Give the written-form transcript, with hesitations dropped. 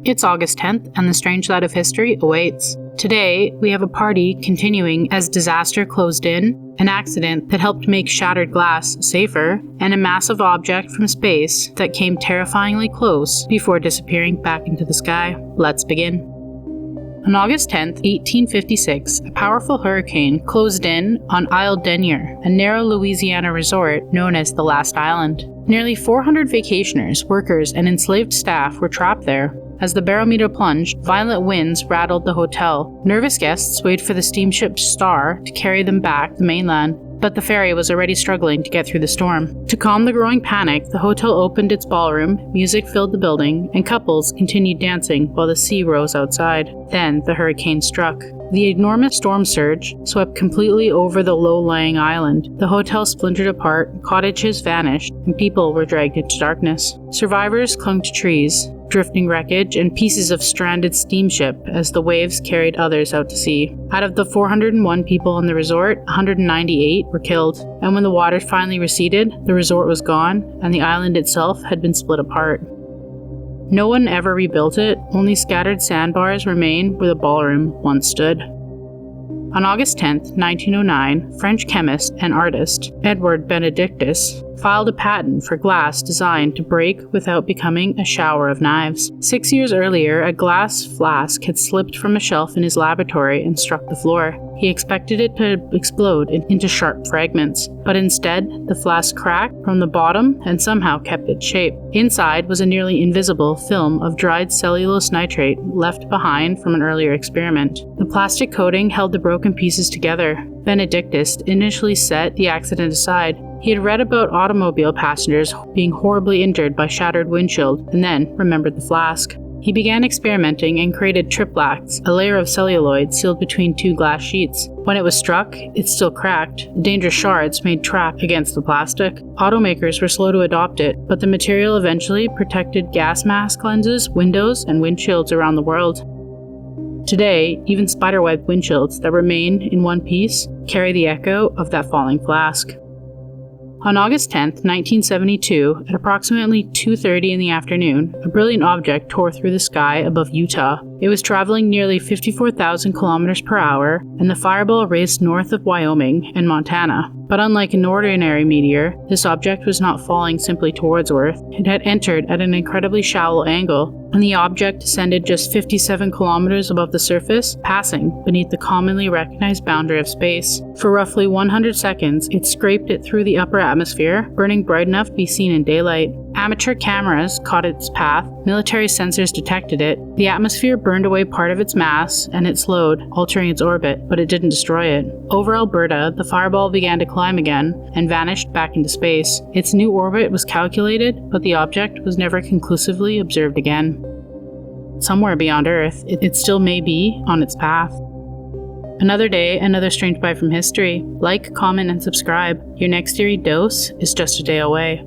It's August 10th, and the strange side of history awaits. Today, we have a party continuing as disaster closed in, an accident that helped make shattered glass safer, and a massive object from space that came terrifyingly close before disappearing back into the sky. Let's begin. On August 10th, 1856, a powerful hurricane closed in on Île d'Anier, a narrow Louisiana resort known as the Last Island. Nearly 400 vacationers, workers, and enslaved staff were trapped there. As the barometer plunged, violent winds rattled the hotel. Nervous guests waited for the steamship Star to carry them back to the mainland, but the ferry was already struggling to get through the storm. To calm the growing panic, the hotel opened its ballroom, music filled the building, and couples continued dancing while the sea rose outside. Then the hurricane struck. The enormous storm surge swept completely over the low-lying island. The hotel splintered apart, cottages vanished, and people were dragged into darkness. Survivors clung to trees, drifting wreckage, and pieces of stranded steamship as the waves carried others out to sea. Out of the 401 people in the resort, 198 were killed, and when the water finally receded, the resort was gone, and the island itself had been split apart. No one ever rebuilt it, only scattered sandbars remain where the ballroom once stood. On August 10, 1909, French chemist and artist Edward Benedictus filed a patent for glass designed to break without becoming a shower of knives. 6 years earlier, a glass flask had slipped from a shelf in his laboratory and struck the floor. He expected it to explode into sharp fragments, but instead, the flask cracked from the bottom and somehow kept its shape. Inside was a nearly invisible film of dried cellulose nitrate left behind from an earlier experiment. The plastic coating held the broken pieces together. Benedictus initially set the accident aside. He had read about automobile passengers being horribly injured by shattered windshield and then remembered the flask. He began experimenting and created triplax, a layer of celluloid sealed between two glass sheets. When it was struck, it still cracked. The dangerous shards made trap against the plastic. Automakers were slow to adopt it, but the material eventually protected gas mask lenses, windows, and windshields around the world. Today, even spiderweb windshields that remain in one piece carry the echo of that falling flask. On August 10, 1972, at approximately 2:30 in the afternoon, a brilliant object tore through the sky above Utah. It was traveling nearly 54,000 kilometers per hour, and the fireball raced north of Wyoming and Montana. But unlike an ordinary meteor, this object was not falling simply towards Earth. It had entered at an incredibly shallow angle, and the object descended just 57 kilometers above the surface, passing beneath the commonly recognized boundary of space. For roughly 100 seconds, it scraped it through the upper atmosphere, burning bright enough to be seen in daylight. Amateur cameras caught its path, military sensors detected it. The atmosphere burned away part of its mass, and it slowed, altering its orbit, but it didn't destroy it. Over Alberta, the fireball began to climb again, and vanished back into space. Its new orbit was calculated, but the object was never conclusively observed again. Somewhere beyond Earth, it still may be on its path. Another day, another strange bite from history. Like, comment, and subscribe. Your next Eerie dose is just a day away.